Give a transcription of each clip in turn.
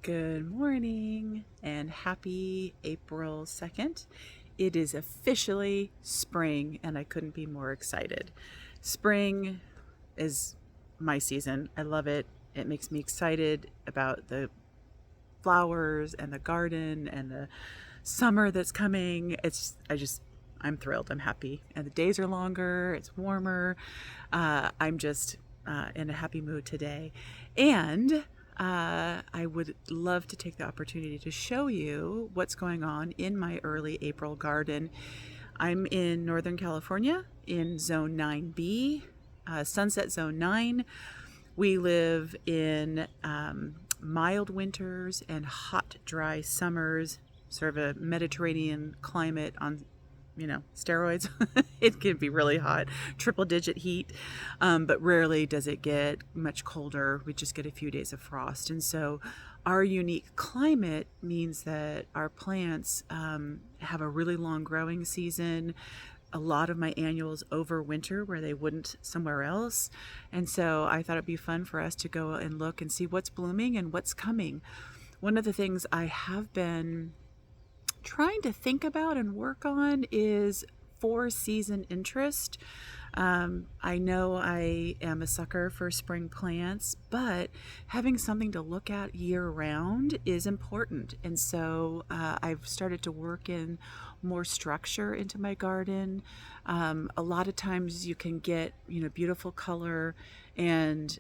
Good morning and happy April 2nd. It is officially spring and I couldn't be more excited. Spring is my season. I love it. It makes me excited about the flowers and the garden and the summer that's coming. I'm thrilled. I'm happy. And the days are longer. It's warmer. I'm just in a happy mood today. And I would love to take the opportunity to show you what's going on in my early April garden. I'm in Northern California in Zone 9B, Sunset Zone 9. We live in mild winters and hot, dry summers, sort of a Mediterranean climate on steroids. It can be really hot, triple digit heat, but rarely does it get much colder. We just get a few days of frost. And so our unique climate means that our plants have a really long growing season. A lot of my annuals overwinter where they wouldn't somewhere else. And so I thought it'd be fun for us to go and look and see what's blooming and what's coming. One of the things I have been trying to think about and work on is four-season interest. I know I am a sucker for spring plants, but having something to look at year-round is important. And so I've started to work in more structure into my garden. A lot of times you can get, beautiful color and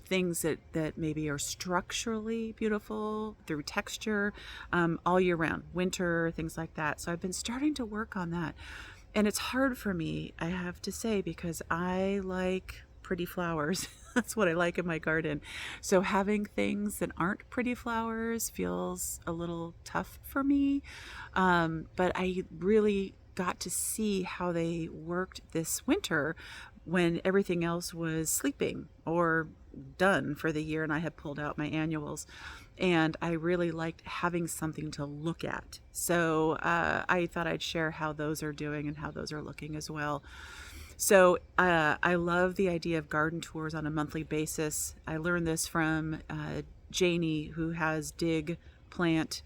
things that maybe are structurally beautiful through texture all year round, winter, things like that. So I've been starting to work on that. And it's hard for me, I have to say, because I like pretty flowers. That's what I like in my garden. So having things that aren't pretty flowers feels a little tough for me. But I really got to see how they worked this winter when everything else was sleeping or done for the year and I had pulled out my annuals. And I really liked having something to look at. So I thought I'd share how those are doing and how those are looking as well. So I love the idea of garden tours on a monthly basis. I learned this from Janie, who has Dig, Plant,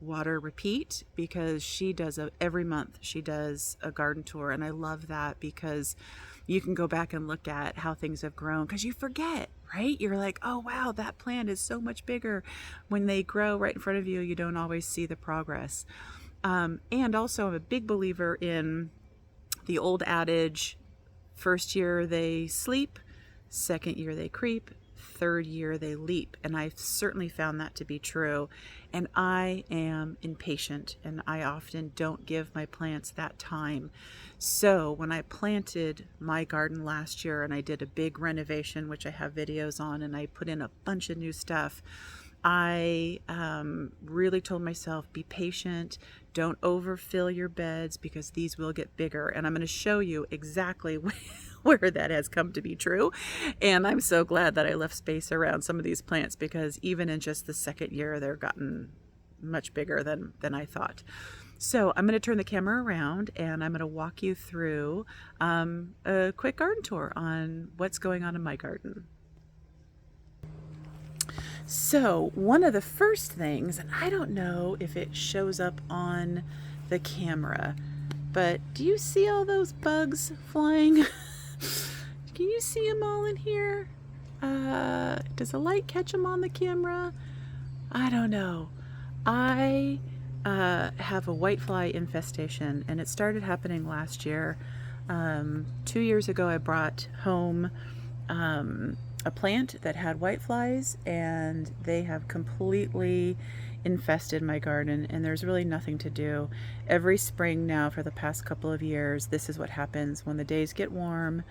Water, Repeat, because she does every month she does a garden tour. And I love that because you can go back and look at how things have grown, because you forget, right? You're like, oh wow, that plant is so much bigger. When they grow right in front of you, you don't always see the progress. And also I'm a big believer in the old adage, first year they sleep, second year they creep, third year they leap. And I've certainly found that to be true. And I am impatient and I often don't give my plants that time. So when I planted my garden last year and I did a big renovation, which I have videos on, and I put in a bunch of new stuff, I really told myself, be patient, don't overfill your beds because these will get bigger. And I'm going to show you exactly where that has come to be true. And I'm so glad that I left space around some of these plants, because even in just the second year, they're gotten much bigger than I thought. So I'm going to turn the camera around and I'm going to walk you through a quick garden tour on what's going on in my garden. So one of the first things, and I don't know if it shows up on the camera, but do you see all those bugs flying? Can you see them all in here? Does the light catch them on the camera? I don't know. I have a whitefly infestation, and it started happening last year. 2 years ago, I brought home a plant that had whiteflies, and they have completely infested my garden, and there's really nothing to do. Every spring now for the past couple of years, this is what happens when the days get warm.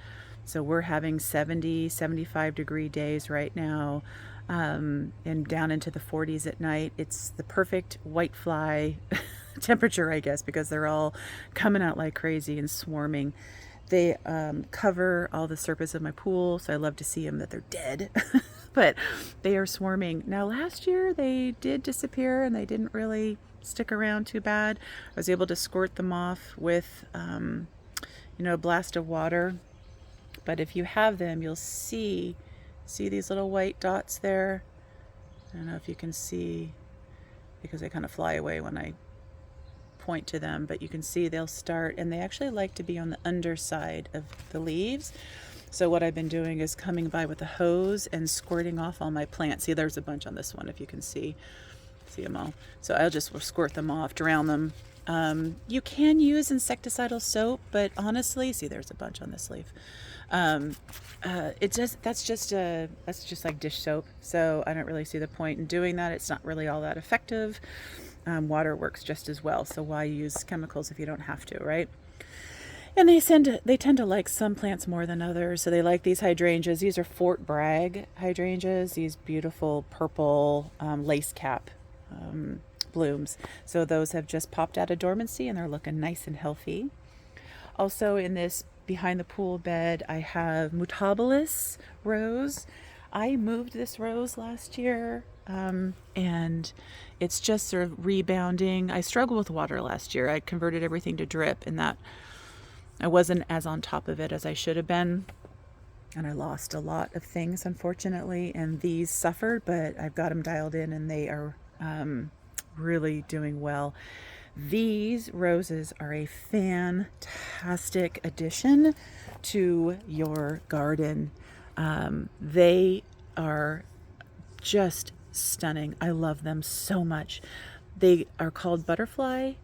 So we're having 70, 75 degree days right now, and down into the 40s at night. It's the perfect whitefly temperature, I guess, because they're all coming out like crazy and swarming. They cover all the surface of my pool, so I love to see them that they're dead, but they are swarming. Now last year they did disappear and they didn't really stick around too bad. I was able to squirt them off with a blast of water. But if you have them, you'll see these little white dots there. I don't know if you can see because they kind of fly away when I point to them, but you can see they'll start, and they actually like to be on the underside of the leaves. So what I've been doing is coming by with a hose and squirting off all my plants. See, there's a bunch on this one, if you can see them all. So I'll just squirt them off, drown them. You can use insecticidal soap, but honestly, see, there's a bunch on this leaf. That's just like dish soap. So I don't really see the point in doing that. It's not really all that effective. Water works just as well. So why use chemicals if you don't have to, right? And they tend to like some plants more than others. So they like these hydrangeas. These are Fort Bragg hydrangeas. These beautiful purple lace cap blooms. So those have just popped out of dormancy and they're looking nice and healthy. Also in this behind the pool bed, I have Mutabilis rose. I moved this rose last year, and it's just sort of rebounding. I struggled with water last year. I converted everything to drip, and that I wasn't as on top of it as I should have been. And I lost a lot of things, unfortunately, and these suffered, but I've got them dialed in and they are really doing well. These roses are a fantastic addition to your garden. They are just stunning. I love them so much. They are called butterfly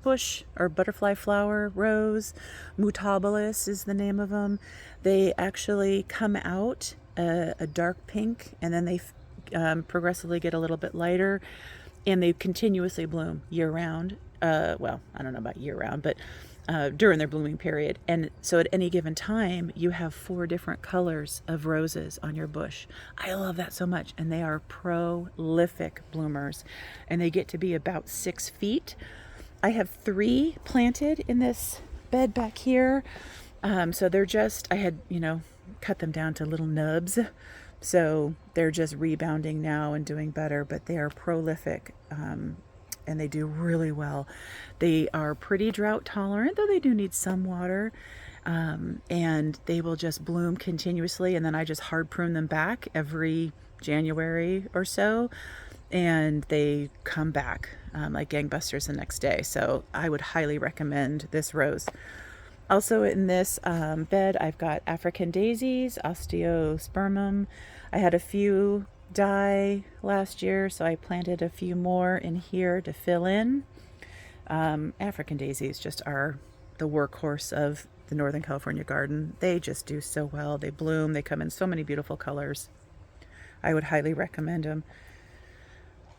bush or butterfly flower rose. Mutabilis is the name of them. They actually come out a dark pink, and then they progressively get a little bit lighter, and they continuously bloom year round. Well, I don't know about year round, but during their blooming period. And so at any given time, you have 4 different colors of roses on your bush. I love that so much. And they are prolific bloomers, and they get to be about 6 feet. I have 3 planted in this bed back here. So they're just, I had, cut them down to little nubs. So they're just rebounding now and doing better, but they are prolific. And they do really well. They are pretty drought tolerant, though they do need some water. And they will just bloom continuously. And then I just hard prune them back every January or so. And they come back like gangbusters the next day. So I would highly recommend this rose. Also in this bed, I've got African daisies, osteospermum. I had a few die last year, so I planted a few more in here to fill in. African daisies just are the workhorse of the Northern California garden. They just do so well. They bloom. They come in so many beautiful colors. I would highly recommend them.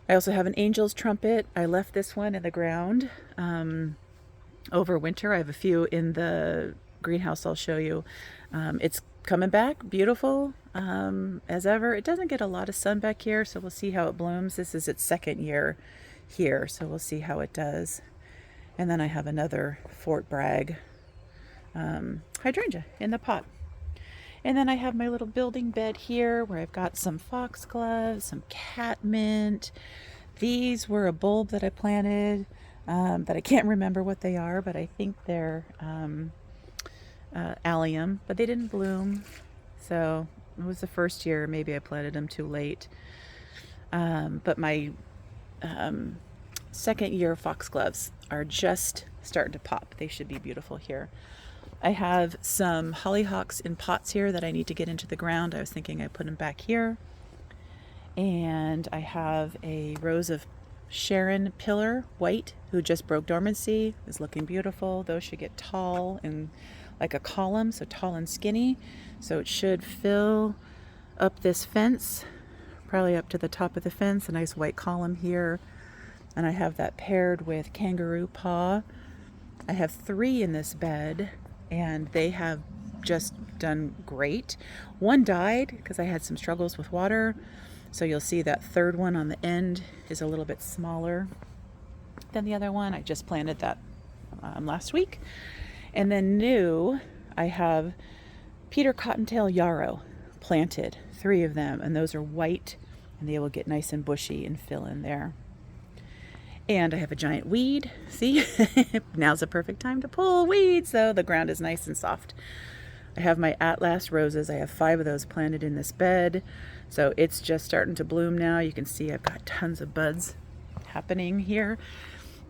I also have an angel's trumpet. I left this one in the ground over winter. I have a few in the greenhouse I'll show you. It's coming back beautiful as ever. It doesn't get a lot of sun back here, so we'll see how it blooms. This is its 2nd year here, so we'll see how it does. And then I have another Fort Bragg hydrangea in the pot. And then I have my little building bed here where I've got some foxglove, some catmint. These were a bulb that I planted that I can't remember what they are, but I think they're allium, but they didn't bloom. So it was the first year. Maybe I planted them too late. But my 2nd year foxgloves are just starting to pop. They should be beautiful here. I have some hollyhocks in pots here that I need to get into the ground. I was thinking I put them back here. And I have a rose of Sharon Pillar White, who just broke dormancy, is looking beautiful. Those should get tall and like a column, so tall and skinny. So it should fill up this fence, probably up to the top of the fence, a nice white column here. And I have that paired with kangaroo paw. I have 3 in this bed, and they have just done great. One died because I had some struggles with water. So you'll see that 3rd one on the end is a little bit smaller than the other one. I just planted that last week. And then new, I have Peter Cottontail yarrow planted, 3 of them, and those are white, and they will get nice and bushy and fill in there. And I have a giant weed. See, now's the perfect time to pull weeds, though the ground is nice and soft. I have my Atlas roses. I have 5 of those planted in this bed. So it's just starting to bloom now. You can see I've got tons of buds happening here.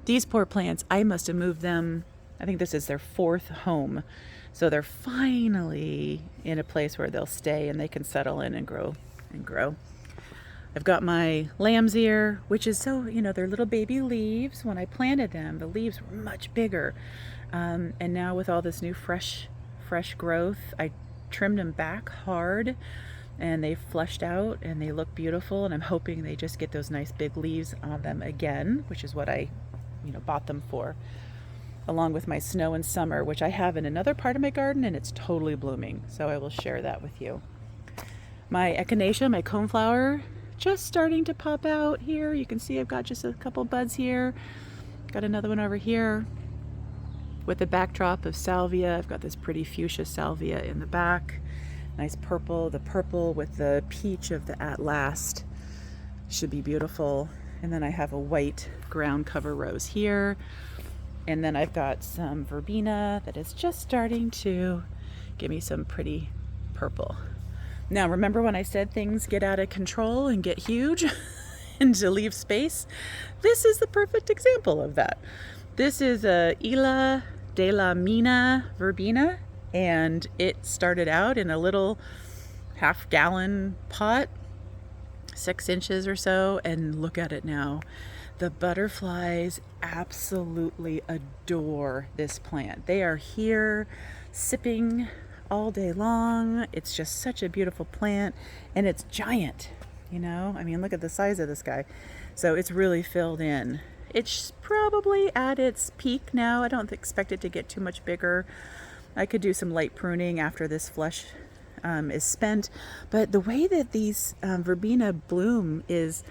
These poor plants, I must have moved them, I think this is their 4th home. So they're finally in a place where they'll stay and they can settle in and grow and grow. I've got my lamb's ear, which is so, they're little baby leaves. When I planted them, the leaves were much bigger. And now with all this new fresh growth, I trimmed them back hard and they flushed out and they look beautiful. And I'm hoping they just get those nice big leaves on them again, which is what I, bought them for. Along with my snow and summer, which I have in another part of my garden and it's totally blooming. So I will share that with you. My echinacea, my coneflower, just starting to pop out here. You can see I've got just a couple buds here. Got another one over here with the backdrop of salvia. I've got this pretty fuchsia salvia in the back. Nice purple. The purple with the peach of the Atlas should be beautiful. And then I have a white ground cover rose here. And then I've got some verbena that is just starting to give me some pretty purple. Now, remember when I said things get out of control and get huge and to leave space? This is the perfect example of that. This is a Isla de la Mina verbena, and it started out in a little half-gallon pot, 6 inches or so, and look at it now. The butterflies absolutely adore this plant. They are here sipping all day long. It's just such a beautiful plant, and it's giant, look at the size of this guy. So it's really filled in. It's probably at its peak now. I don't expect it to get too much bigger. I could do some light pruning after this flush is spent, but the way that these verbena bloom is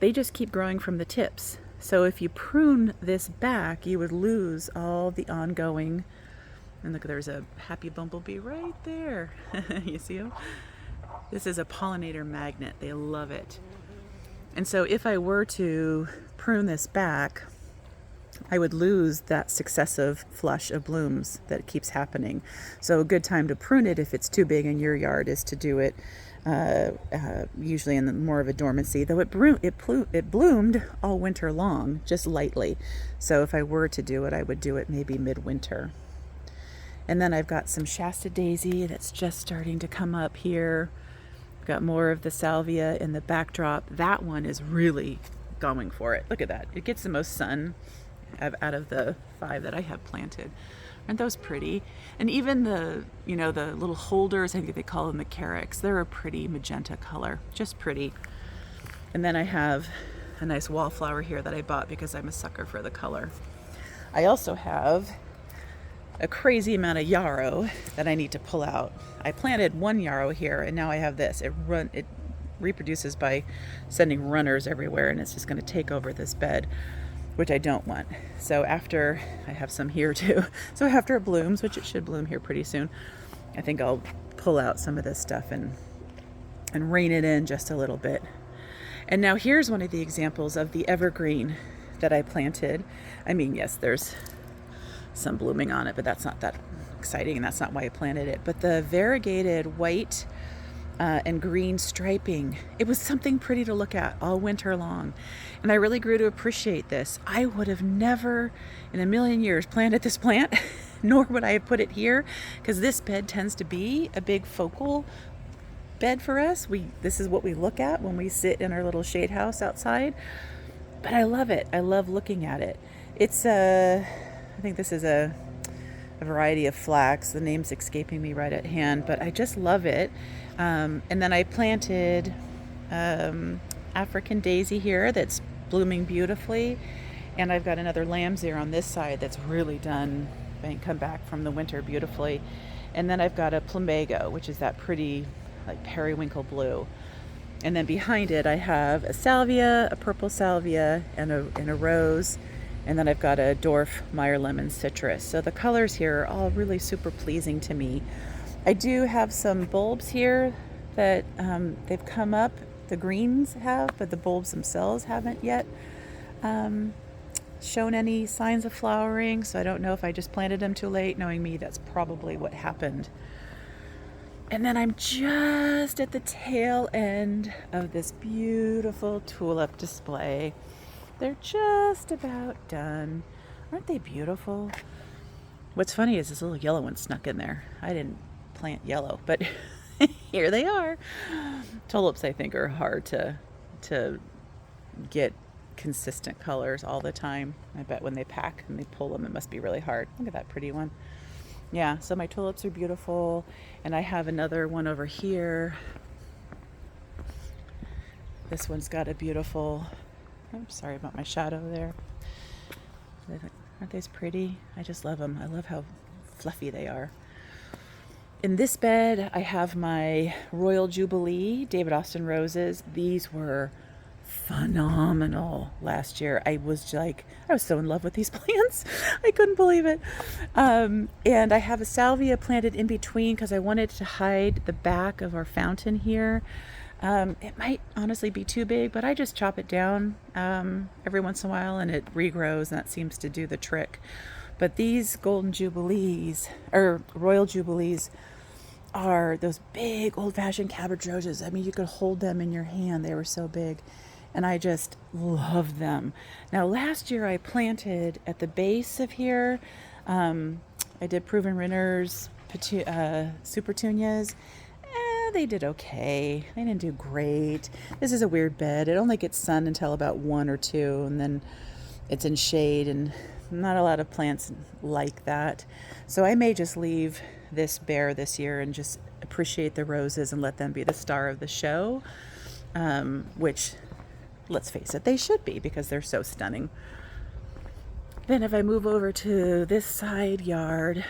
they just keep growing from the tips. So if you prune this back, you would lose all the ongoing. And look, there's a happy bumblebee right there. You see him? This is a pollinator magnet. They love it. And so if I were to prune this back, I would lose that successive flush of blooms that keeps happening. So a good time to prune it if it's too big in your yard is to do it usually in more of a dormancy, though it bloomed all winter long, just lightly. So if I were to do it, I would do it maybe midwinter. And then I've got some Shasta daisy that's just starting to come up here. I've got more of the salvia in the backdrop. That one is really going for it. Look at that. It gets the most sun out of the 5 that I have planted. Aren't those pretty? And even the, the little holders, I think they call them the carex, they're a pretty magenta color, just pretty. And then I have a nice wallflower here that I bought because I'm a sucker for the color. I also have a crazy amount of yarrow that I need to pull out. I planted 1 yarrow here and now I have this. It reproduces by sending runners everywhere, and it's just going to take over this bed, which I don't want. So after, I have some here too. So after it blooms, which it should bloom here pretty soon, I think I'll pull out some of this stuff and rein it in just a little bit. And now here's one of the examples of the evergreen that I planted. Yes, there's some blooming on it, but that's not that exciting, and that's not why I planted it. But the variegated white and green striping, it was something pretty to look at all winter long. And I really grew to appreciate this. I would have never in a million years planted this plant, nor would I have put it here, because this bed tends to be a big focal bed for us. This is what we look at when we sit in our little shade house outside. But I love it. I love looking at it. It's I think this is a variety of flax. The name's escaping me right at hand, but I just love it. And then I planted African daisy here that's blooming beautifully. And I've got another lamb's ear on this side that's really done and come back from the winter beautifully. And then I've got a plumbago, which is that pretty like periwinkle blue. And then behind it I have a salvia, a purple salvia, and a rose. And then I've got a dwarf Meyer lemon citrus. So the colors here are all really super pleasing to me. I do have some bulbs here that they've come up. The greens have, but the bulbs themselves haven't yet shown any signs of flowering. So I don't know if I just planted them too late. Knowing me, that's probably what happened. And then I'm just at the tail end of this beautiful tulip display. They're just about done. Aren't they beautiful? What's funny is this little yellow one snuck in there. I didn't plant yellow, but here they are. Tulips, I think, are hard to get consistent colors all the time. I bet when they pack and they pull them, it must be really hard. Look at that pretty one. Yeah, so my tulips are beautiful, and I have another one over here. This one's got a beautiful, I'm sorry about my shadow there. Aren't these pretty? I just love them. I love how fluffy they are. In this bed, I have my Royal Jubilee David Austin roses. These were phenomenal last year. I was so in love with these plants. I couldn't believe it. And I have a salvia planted in between because I wanted to hide the back of our fountain here. It might honestly be too big, but I just chop it down every once in a while and it regrows, and that seems to do the trick. But these Golden Jubilees, or Royal Jubilees, are those big old-fashioned cabbage roses. I mean, you could hold them in your hand. They were so big. And I just love them. Now, last year I planted at the base of here. I did Proven Rinners, Supertunias. They did okay. They didn't do great. This is a weird bed. It only gets sun until about 1 or 2, and then it's in shade, and not a lot of plants like that. So I may just leave this bare this year and just appreciate the roses and let them be the star of the show, which, let's face it, they should be because they're so stunning. Then if I move over to this side yard,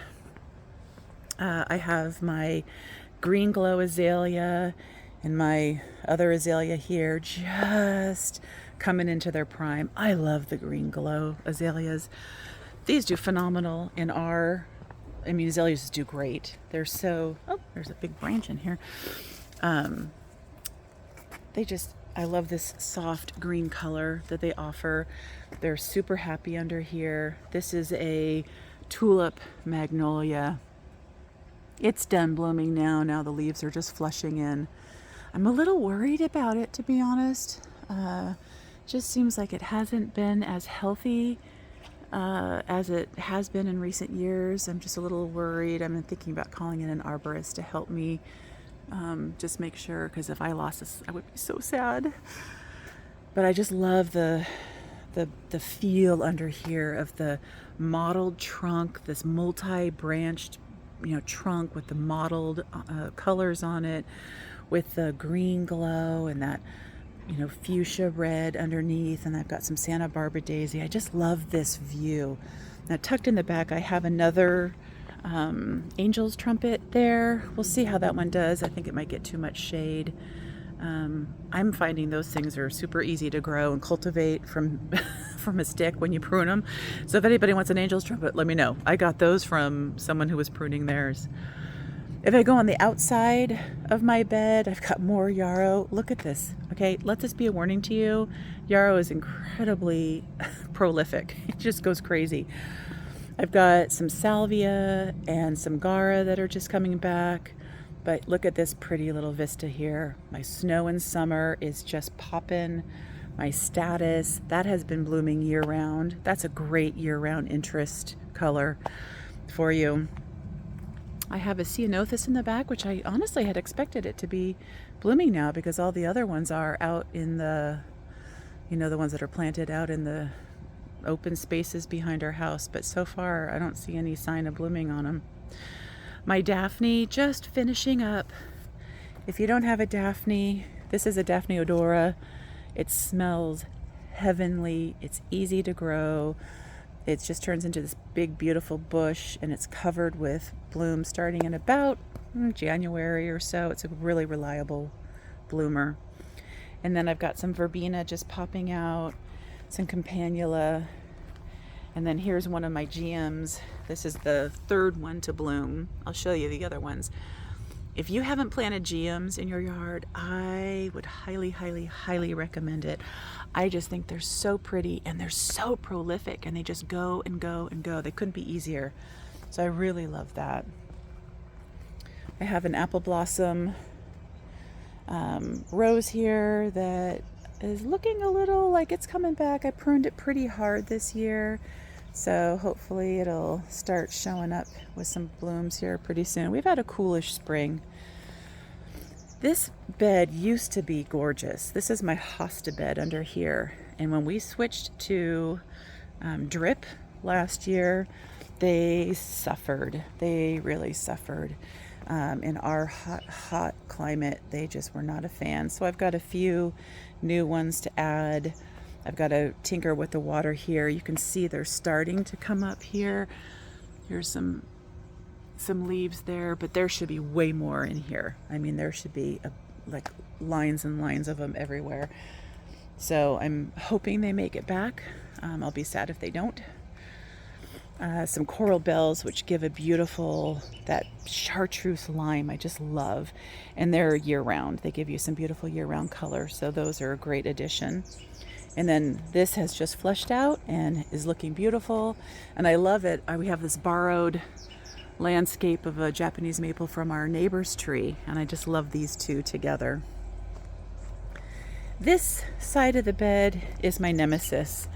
I have my green glow azalea and my other azalea here just coming into their prime. I love the green glow azaleas. These do phenomenal in azaleas just do great. They're so, oh, there's a big branch in here. I love this soft green color that they offer. They're super happy under here. This is a tulip magnolia. It's done blooming now. Now the leaves are just flushing in. I'm a little worried about it, to be honest. Just seems like it hasn't been as healthy as it has been in recent years. I'm just a little worried. I'm thinking about calling in an arborist to help me just make sure, because if I lost this, I would be so sad. But I just love the feel under here of the mottled trunk, this multi-branched trunk with the mottled colors on it, with the green glow and that fuchsia red underneath, and I've got some Santa Barbara daisy. I just love this view. Now tucked in the back I have another angel's trumpet there. We'll see how that one does. I think it might get too much shade. I'm finding those things are super easy to grow and cultivate from from a stick when you prune them. So if anybody wants an angel's trumpet, let me know. I got those from someone who was pruning theirs. If I go on the outside of my bed, I've got more yarrow. Look at this. Okay, let this be a warning to you. Yarrow is incredibly prolific. It just goes crazy. I've got some salvia and some gaura that are just coming back. But look at this pretty little vista here. My snow in summer is just popping. My status, that has been blooming year-round. That's a great year-round interest color for you. I have a ceanothus in the back, which I honestly had expected it to be blooming now because all the other ones are out in the, the ones that are planted out in the open spaces behind our house. But so far, I don't see any sign of blooming on them. My Daphne just finishing up. If you don't have a Daphne, this is a Daphne odora. It smells heavenly. It's easy to grow. It just turns into this big, beautiful bush, and it's covered with blooms starting in about January or so. It's a really reliable bloomer. And then I've got some verbena just popping out, some campanula, and then here's one of my geums. This is the third one to bloom. I'll show you the other ones. If you haven't planted geums in your yard, I would highly, highly, highly recommend it. I just think they're so pretty and they're so prolific and they just go and go and go. They couldn't be easier. So I really love that. I have an apple blossom rose here that is looking a little like it's coming back. I pruned it pretty hard this year, so hopefully it'll start showing up with some blooms here pretty soon. We've had a coolish spring. This bed used to be gorgeous. This is my hosta bed under here, and when we switched to drip last year, they suffered. They really suffered. In our hot climate, they just were not a fan. So I've got a few new ones to add. I've got to tinker with the water here. You can see they're starting to come up here. Here's some leaves there, but there should be way more in here. I mean, there should be like lines and lines of them everywhere. So I'm hoping they make it back. I'll be sad if they don't. Some coral bells, which give a beautiful, that chartreuse lime I just love, and they're year-round. They give you some beautiful year-round color, so those are a great addition. And then this has just fleshed out and is looking beautiful, and I love it. We have this borrowed landscape of a Japanese maple from our neighbor's tree, and I just love these two together. This side of the bed is my nemesis,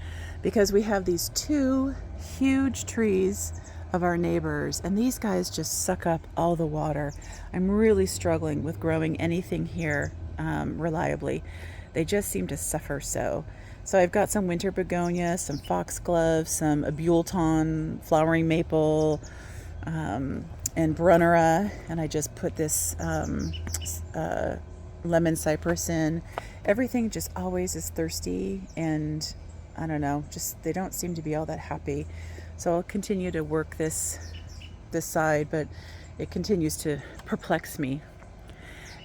because we have these two huge trees of our neighbors, and these guys just suck up all the water. I'm really struggling with growing anything here reliably. They just seem to suffer so. So I've got some winter begonia, some foxglove, some abulton, flowering maple, and brunnera, and I just put this lemon cypress in. Everything just always is thirsty, and I don't know, just they don't seem to be all that happy. So I'll continue to work this side, but it continues to perplex me.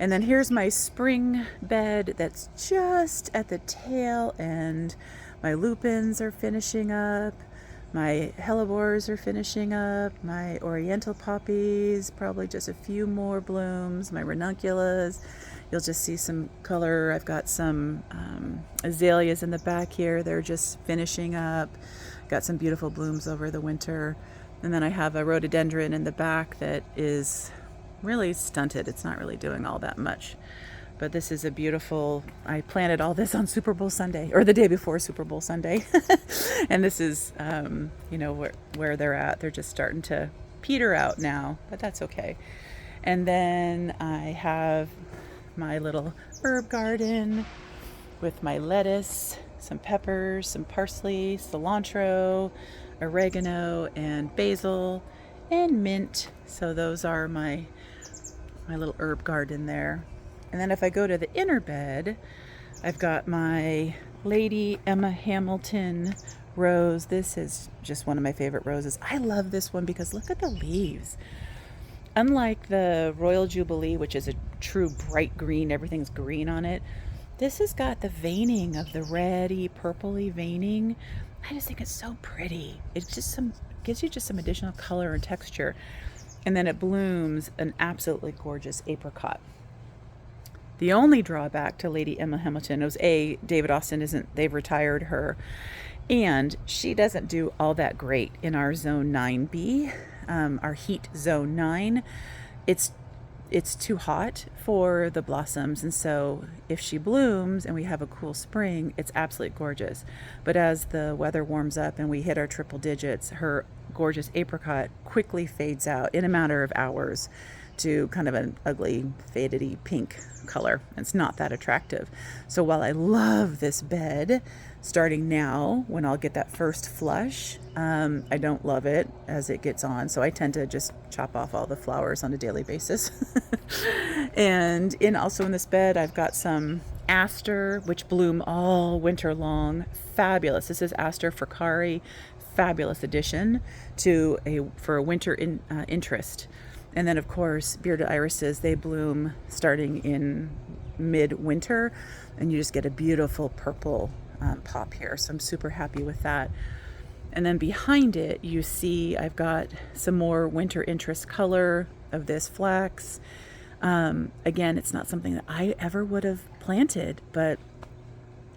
And then here's my spring bed that's just at the tail end. My lupins are finishing up. My hellebores are finishing up. My oriental poppies, probably just a few more blooms. My ranunculus, you'll just see some color. I've got some azaleas in the back here. They're just finishing up. Got some beautiful blooms over the winter. And then I have a rhododendron in the back that is really stunted. It's not really doing all that much. But this is a beautiful, I planted all this on Super Bowl Sunday, or the day before Super Bowl Sunday. And this is, you know, where they're at. They're just starting to peter out now, but that's okay. And then I have my little herb garden with my lettuce, some peppers, some parsley, cilantro, oregano, and basil, and mint. So those are my little herb garden there. And then if I go to the inner bed, I've got my Lady Emma Hamilton rose. This is just one of my favorite roses. I love this one because look at the leaves. Unlike the Royal Jubilee, which is a true bright green, everything's green on it, this has got the veining of the reddy, purpley veining. I just think it's so pretty. It just gives you just some additional color and texture. And then it blooms an absolutely gorgeous apricot. The only drawback to Lady Emma Hamilton was David Austin they've retired her, and she doesn't do all that great in our zone 9B, our heat zone 9. It's too hot for the blossoms, and so if she blooms and we have a cool spring, it's absolutely gorgeous. But as the weather warms up and we hit our triple digits, her gorgeous apricot quickly fades out in a matter of hours to kind of an ugly fadedy pink color. It's not that attractive. So while I love this bed, starting now when I'll get that first flush, I don't love it as it gets on. So I tend to just chop off all the flowers on a daily basis. And also in this bed, I've got some aster, which bloom all winter long. Fabulous. This is Aster fricari. Fabulous addition for a winter interest. And then, of course, bearded irises, they bloom starting in mid-winter, and you just get a beautiful purple pop here. So I'm super happy with that. And then behind it, you see I've got some more winter interest color of this flax. Again, it's not something that I ever would have planted, but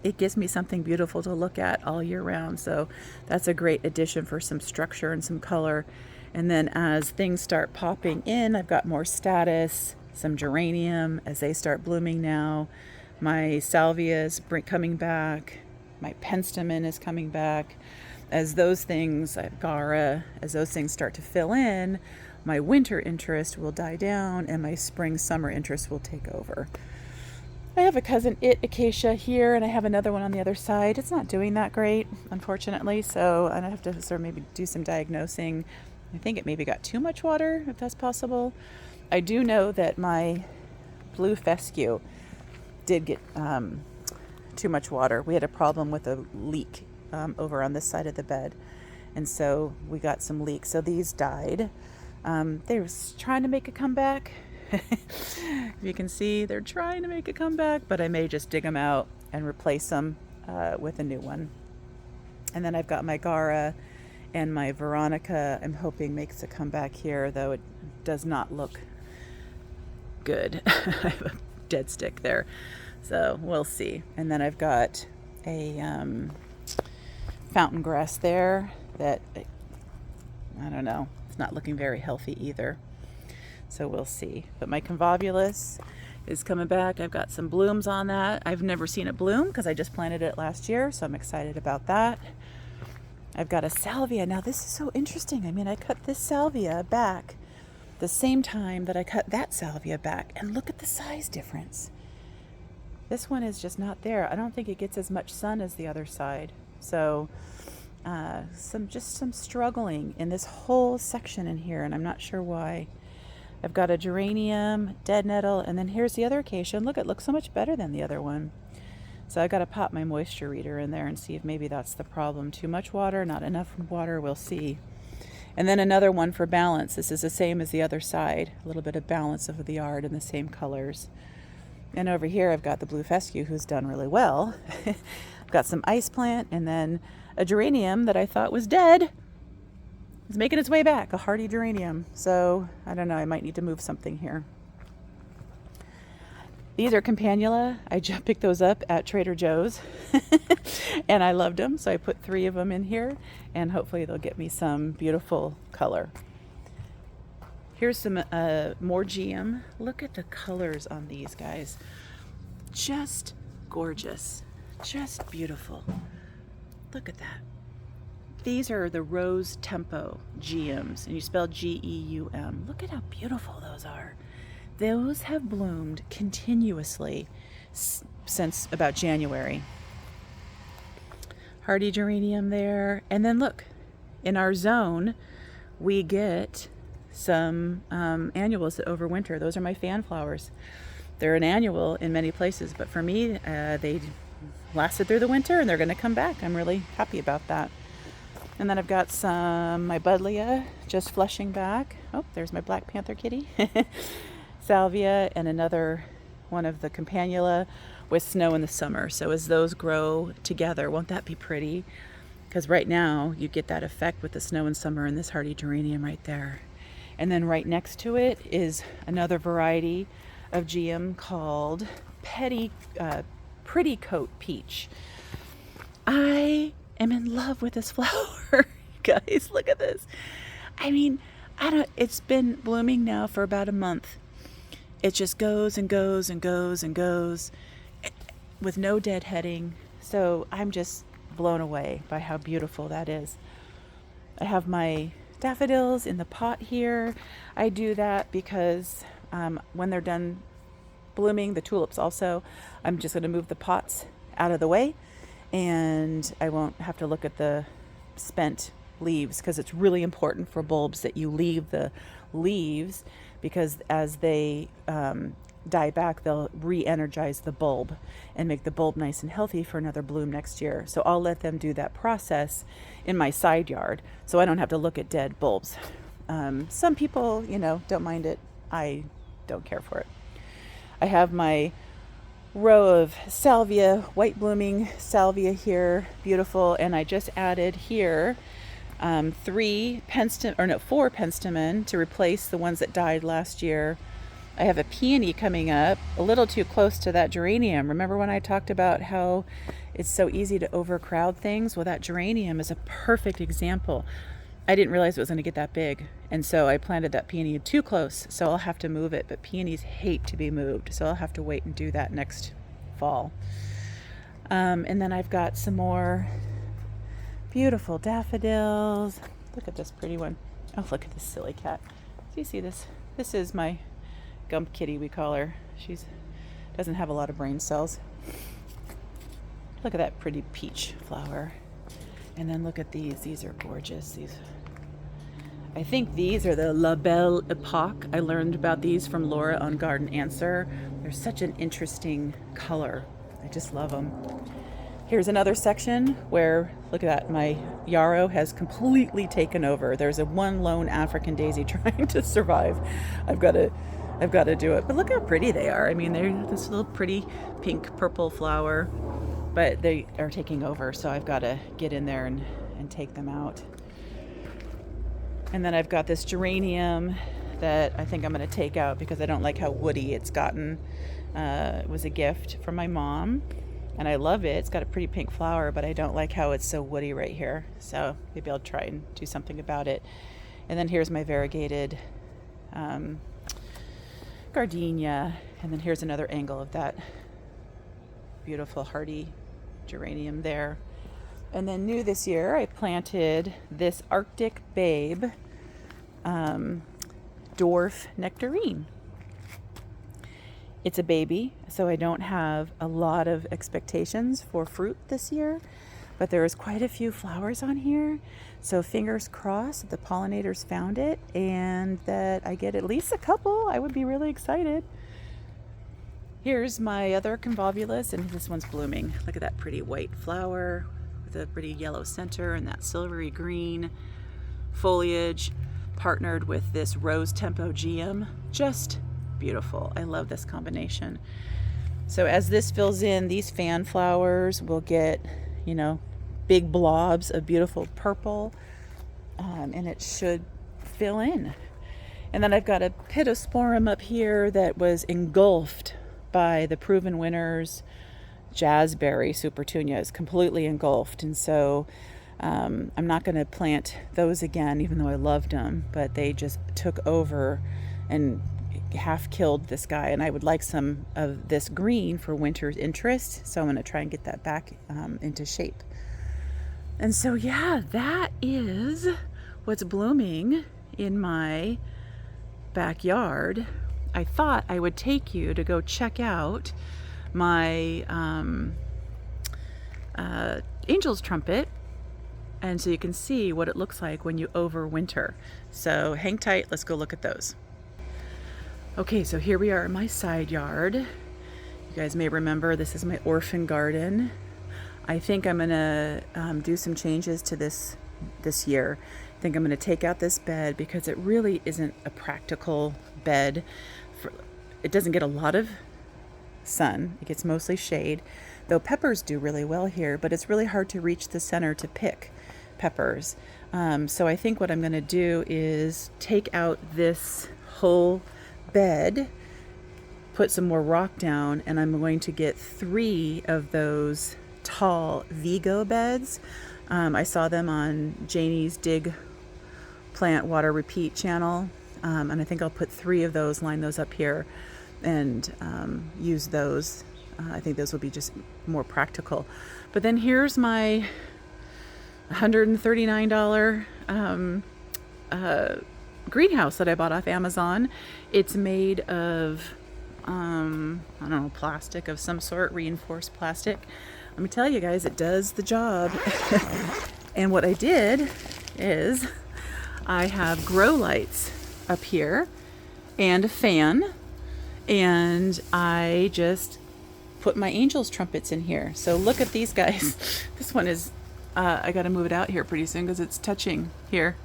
it gives me something beautiful to look at all year round. So that's a great addition for some structure and some color. And then as things start popping in, I've got more status, some geranium as they start blooming now. My salvia is coming back. My penstemon is coming back. As those things, Gaura, as those things start to fill in, my winter interest will die down and my spring summer interest will take over. I have a cousin acacia here, and I have another one on the other side. It's not doing that great, unfortunately, so I have to sort of maybe do some diagnosing. I think it maybe got too much water, if that's possible. I do know that my blue fescue did get too much water. We had a problem with a leak over on this side of the bed, and so we got some leaks. So these died. They were trying to make a comeback. If you can see, they're trying to make a comeback, but I may just dig them out and replace them with a new one. And then I've got my Gaura and my Veronica, I'm hoping makes a comeback here, though it does not look good. I have a dead stick there, so we'll see. And then I've got a fountain grass there that, I don't know, it's not looking very healthy either. So we'll see. But my convolvulus is coming back. I've got some blooms on that. I've never seen it bloom because I just planted it last year, so I'm excited about that. I've got a salvia. Now this is so interesting. I mean, I cut this salvia back the same time that I cut that salvia back, and look at the size difference. This one is just not there. I don't think it gets as much sun as the other side. So some struggling in this whole section in here, and I'm not sure why. I've got a geranium, dead nettle, and then here's the other acacia. And look, it looks so much better than the other one. So I got to pop my moisture reader in there and see if maybe that's the problem. Too much water, not enough water, we'll see. And then another one for balance. This is the same as the other side. A little bit of balance of the yard in the same colors. And over here I've got the blue fescue, who's done really well. I've got some ice plant, and then a geranium that I thought was dead. It's making its way back, a hardy geranium. So I don't know, I might need to move something here. These are campanula. I just picked those up at Trader Joe's and I loved them. So I put 3 of them in here, and hopefully they'll get me some beautiful color. Here's some more geum. Look at the colors on these guys. Just gorgeous, just beautiful. Look at that. These are the Rose Tempo geums, and you spell Geum. Look at how beautiful those are. Those have bloomed continuously since about January. Hardy geranium there. And then look, in our zone, we get some annuals that overwinter. Those are my fan flowers. They're an annual in many places, but for me, they lasted through the winter, and they're going to come back. I'm really happy about that. And then I've got my buddleia just flushing back. Oh, there's my Black Panther kitty. Salvia, and another one of the campanula with snow in the summer. So as those grow together, won't that be pretty? Because right now you get that effect with the snow in summer and this hardy geranium right there. And then right next to it is another variety of geum called Pretty Coat Peach. I am in love with this flower. Guys, look at this. I mean, it's been blooming now for about a month. It just goes and goes and goes and goes with no deadheading. So I'm just blown away by how beautiful that is. I have my daffodils in the pot here. I do that because when they're done blooming, the tulips also, I'm just going to move the pots out of the way, and I won't have to look at the spent leaves, because it's really important for bulbs that you leave the leaves, because as they die back, they'll re-energize the bulb and make the bulb nice and healthy for another bloom next year. So I'll let them do that process in my side yard, so I don't have to look at dead bulbs. Some people, don't mind it. I don't care for it. I have my row of salvia, white blooming salvia here, beautiful, and I just added here 4 penstemon to replace the ones that died last year. I have a peony coming up, a little too close to that geranium. Remember when I talked about how it's so easy to overcrowd things? Well, that geranium is a perfect example. I didn't realize it was going to get that big. And so I planted that peony too close, so I'll have to move it. But peonies hate to be moved, so I'll have to wait and do that next fall. And then I've got some more beautiful daffodils. Look at this pretty one. Oh, look at this silly cat. Do you see this? This is my Gump Kitty, we call her. She's doesn't have a lot of brain cells. Look at that pretty peach flower. And then look at these. These are gorgeous. I think these are the La Belle Epoque. I learned about these from Laura on Garden Answer. They're such an interesting color. I just love them. Here's another section where, look at that, my yarrow has completely taken over. There's a one lone African daisy trying to survive. I've got to do it. But look how pretty they are. I mean, they're this little pretty pink purple flower, but they are taking over, so I've got to get in there and take them out. And then I've got this geranium that I think I'm going to take out because I don't like how woody it's gotten. It was a gift from my mom, and I love it. It's got a pretty pink flower, but I don't like how it's so woody right here. So maybe I'll try and do something about it. And then here's my variegated gardenia. And then here's another angle of that beautiful hardy geranium there. And then new this year, I planted this Arctic Babe dwarf nectarine. It's a baby, so I don't have a lot of expectations for fruit this year, but there is quite a few flowers on here. So fingers crossed that the pollinators found it and that I get at least a couple. I would be really excited. Here's my other convolvulus, and this one's blooming. Look at that pretty white flower with a pretty yellow center and that silvery green foliage partnered with this rose tempo geum. Just beautiful. I love this combination. So as this fills in, these fan flowers will get, big blobs of beautiful purple, and it should fill in. And then I've got a pittosporum up here that was engulfed by the Proven Winners Jazzberry Supertunia. Is completely engulfed, and so I'm not going to plant those again, even though I loved them, but they just took over and half killed this guy. And I would like some of this green for winter's interest, so I'm going to try and get that back into shape. And so yeah, that is what's blooming in my backyard. I thought I would take you to go check out my angel's trumpet, and so you can see what it looks like when you overwinter. So hang tight, let's go look at those. Okay, so here we are in my side yard. You guys may remember this is my orphan garden. I think I'm gonna do some changes to this year. I think I'm gonna take out this bed because it really isn't a practical bed. It doesn't get a lot of sun. It gets mostly shade, though peppers do really well here, but it's really hard to reach the center to pick peppers. So I think what I'm going to do is take out this whole bed, put some more rock down, and I'm going to get 3 of those tall Vigo beds. I saw them on Janie's Dig Plant Water Repeat channel, and I think I'll put 3 of those, line those up here, and use those. I think those will be just more practical. But then here's my $139 greenhouse that I bought off Amazon. It's made of I don't know, plastic of some sort, reinforced plastic. Let me tell you guys, it does the job. And what I did is I have grow lights up here and a fan, and I just put my angel's trumpets in here. So look at these guys. This one is I gotta move it out here pretty soon because it's touching here.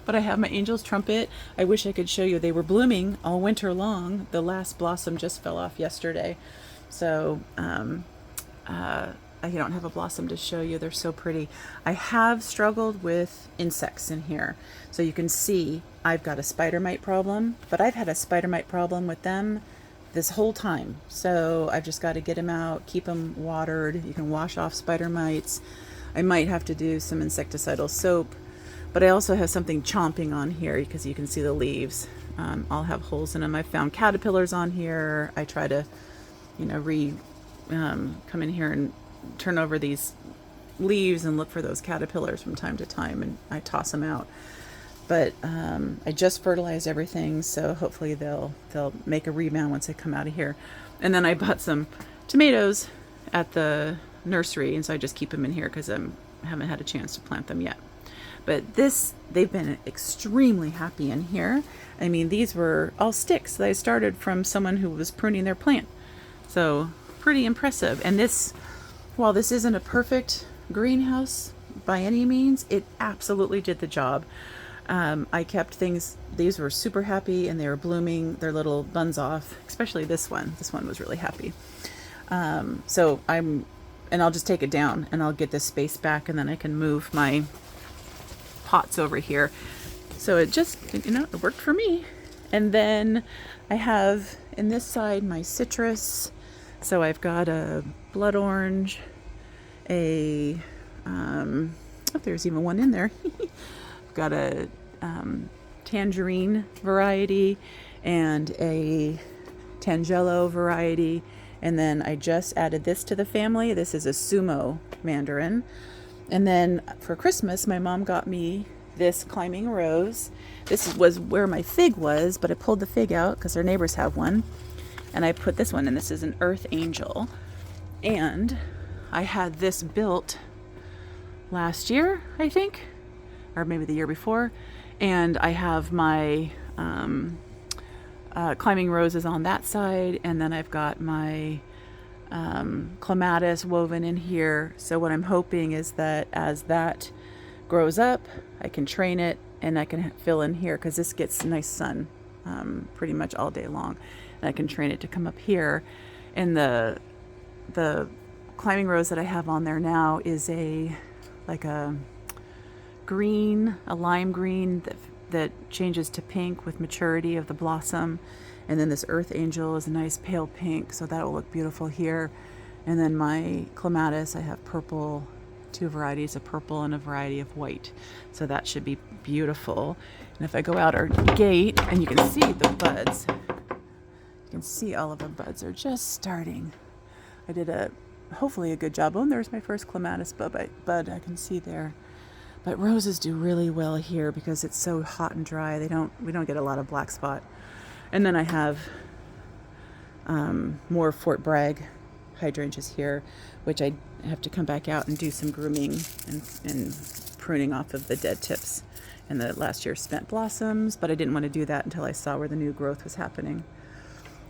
But I have my angel's trumpet. I wish I could show you. They were blooming all winter long. The last blossom just fell off yesterday. So I don't have a blossom to show you. They're so pretty. I have struggled with insects in here. So you can see I've got a spider mite problem, but I've had a spider mite problem with them this whole time. So I've just got to get them out, keep them watered. You can wash off spider mites. I might have to do some insecticidal soap, But I also have something chomping on here because you can see the leaves. I'll have holes in them. I found caterpillars on here. I try to, come in here and turn over these leaves and look for those caterpillars from time to time, and I toss them out. But I just fertilized everything, so hopefully they'll make a rebound once they come out of here. And then I bought some tomatoes at the nursery, and so I just keep them in here because I haven't had a chance to plant them yet. But they've been extremely happy in here. I mean, these were all sticks that I started from someone who was pruning their plant. So pretty impressive. And while this isn't a perfect greenhouse by any means, it absolutely did the job. I kept these were super happy, and they were blooming their little buns off, especially this one. This one was really happy. And I'll just take it down and I'll get this space back, and then I can move my pots over here. So it just, it worked for me. And then I have in this side my citrus. So I've got a blood orange, there's even one in there. I've got a tangerine variety and a tangelo variety. And then I just added this to the family. This is a sumo mandarin. And then for Christmas, my mom got me this climbing rose. This was where my fig was, but I pulled the fig out because our neighbors have one. And I put this one in. This is an earth angel. And I had this built last year, I think, or maybe the year before. And I have my climbing roses on that side. And then I've got my clematis woven in here. So what I'm hoping is that as that grows up, I can train it and I can fill in here, because this gets nice sun pretty much all day long, and I can train it to come up here. And the climbing rose that I have on there now is a lime green that changes to pink with maturity of the blossom. And then this earth angel is a nice pale pink, so that will look beautiful here. And then my clematis, I have purple, 2 varieties of purple and a variety of white. So that should be beautiful. And if I go out our gate, and you can see the buds, you can see all of the buds are just starting. I did hopefully a good job. Oh, and there's my first clematis bud I can see there. But roses do really well here because it's so hot and dry. We don't get a lot of black spot. And then I have more Fort Bragg hydrangeas here, which I have to come back out and do some grooming and pruning off of the dead tips and the last year's spent blossoms. But I didn't want to do that until I saw where the new growth was happening.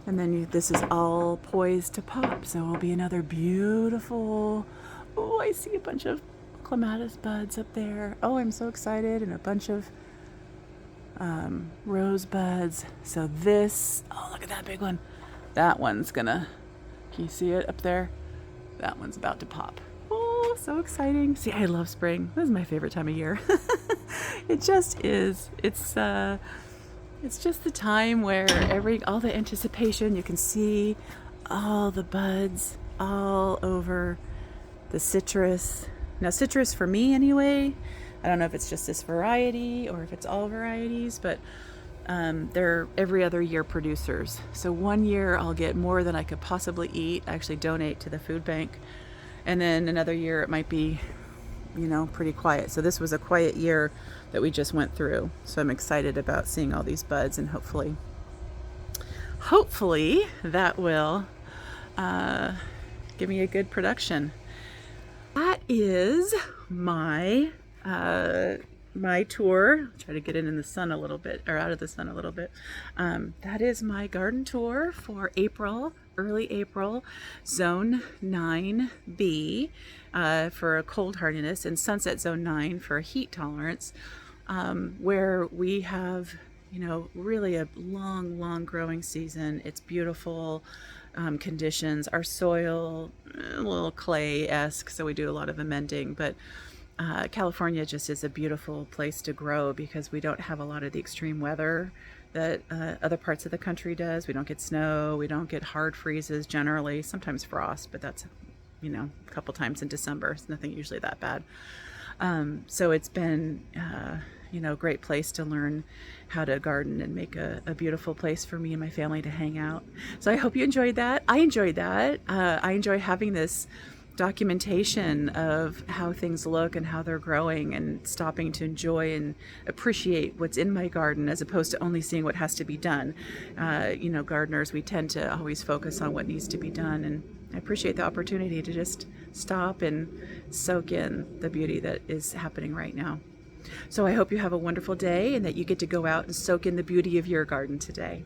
And then this is all poised to pop. So it'll be another beautiful, oh, I see a bunch of clematis buds up there. Oh, I'm so excited. And a bunch of rose buds. So oh, look at that big one. That one's can you see it up there? That one's about to pop. Oh, so exciting. See, I love spring. This is my favorite time of year. It just is. It's just the time where all the anticipation, you can see all the buds all over the citrus. Now, citrus for me anyway, I don't know if it's just this variety or if it's all varieties, but they're every other year producers. So one year I'll get more than I could possibly eat, actually donate to the food bank. And then another year it might be, pretty quiet. So this was a quiet year that we just went through. So I'm excited about seeing all these buds, and hopefully that will give me a good production. That is my tour. I'll try to get in the sun a little bit, or out of the sun a little bit. That is my garden tour for April, early April, Zone 9B for a cold hardiness, and Sunset Zone 9 for a heat tolerance, where we have, really a long growing season. It's beautiful conditions. Our soil, a little clay-esque, so we do a lot of amending, but California just is a beautiful place to grow because we don't have a lot of the extreme weather that other parts of the country does. We don't get snow, we don't get hard freezes generally, sometimes frost, but that's, a couple times in December. It's nothing usually that bad. So it's been, a great place to learn how to garden and make a beautiful place for me and my family to hang out. So I hope you enjoyed that. I enjoyed that. I enjoy having this documentation of how things look and how they're growing, and stopping to enjoy and appreciate what's in my garden as opposed to only seeing what has to be done. Gardeners, we tend to always focus on what needs to be done, and I appreciate the opportunity to just stop and soak in the beauty that is happening right now. So I hope you have a wonderful day and that you get to go out and soak in the beauty of your garden today.